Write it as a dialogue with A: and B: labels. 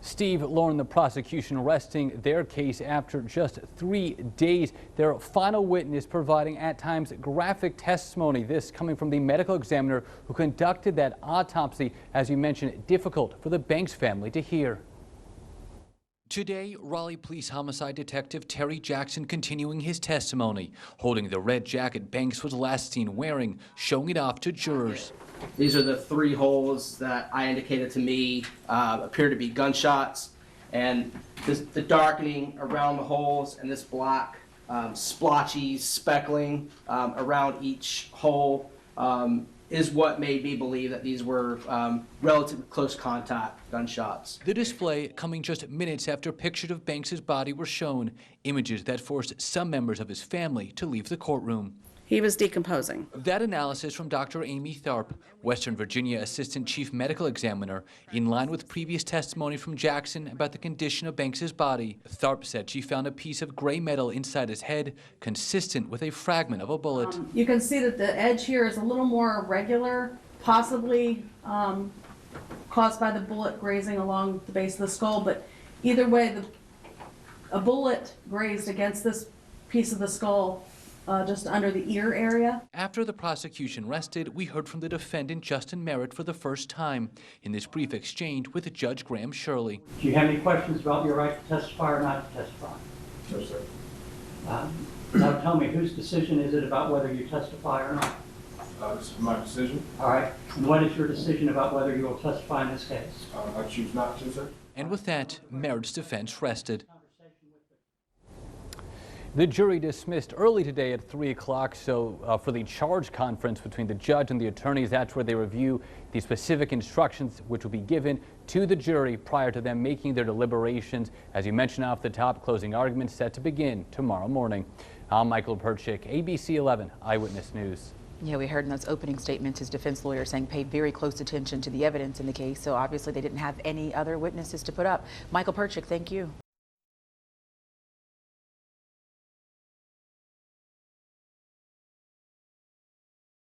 A: Steve, Lauren, the prosecution resting their case after just 3 days. Their final witness providing at times graphic testimony. This coming from the medical examiner who conducted that autopsy. As you mentioned, difficult for the Banks family to hear. Today, Raleigh Police Homicide Detective Terry Jackson continuing his testimony, holding the red jacket Banks was last seen wearing, showing it off to jurors.
B: These are the 3 holes that I indicated to me appear to be gunshots, and the darkening around the holes and this black splotchy speckling around each hole is what made me believe that these were relatively close contact gunshots.
A: The display coming just minutes after pictures of Banks's body were shown, images that forced some members of his family to leave the courtroom.
C: He was decomposing.
A: That analysis from Dr. Amy Tharp, Western Virginia Assistant Chief Medical Examiner, in line with previous testimony from Jackson about the condition of Banks's body. Tharp said she found a piece of gray metal inside his head, consistent with a fragment of a bullet.
C: You can see that the edge here is a little more irregular, possibly caused by the bullet grazing along the base of the skull, but either way, a bullet grazed against this piece of the skull just under the ear area.
A: After the prosecution rested, we heard from the defendant, Justin Merritt, for the first time in this brief exchange with Judge Graham Shirley.
D: Do you have any questions about your right to testify or not to testify?
E: No, sir.
D: Now tell me, whose decision is it about whether you testify or not?
E: This is my decision.
D: All right. And what is your decision about whether you will testify in this case?
E: I choose not to, sir.
A: And with that, Merritt's defense rested. The jury dismissed early today at 3 o'clock, so for the charge conference between the judge and the attorneys, that's where they review the specific instructions which will be given to the jury prior to them making their deliberations. As you mentioned off the top, closing arguments set to begin tomorrow morning. I'm Michael Perchik, ABC 11 Eyewitness News.
F: Yeah, we heard in those opening statements his defense lawyer saying pay very close attention to the evidence in the case, so obviously they didn't have any other witnesses to put up. Michael Perchik, thank you.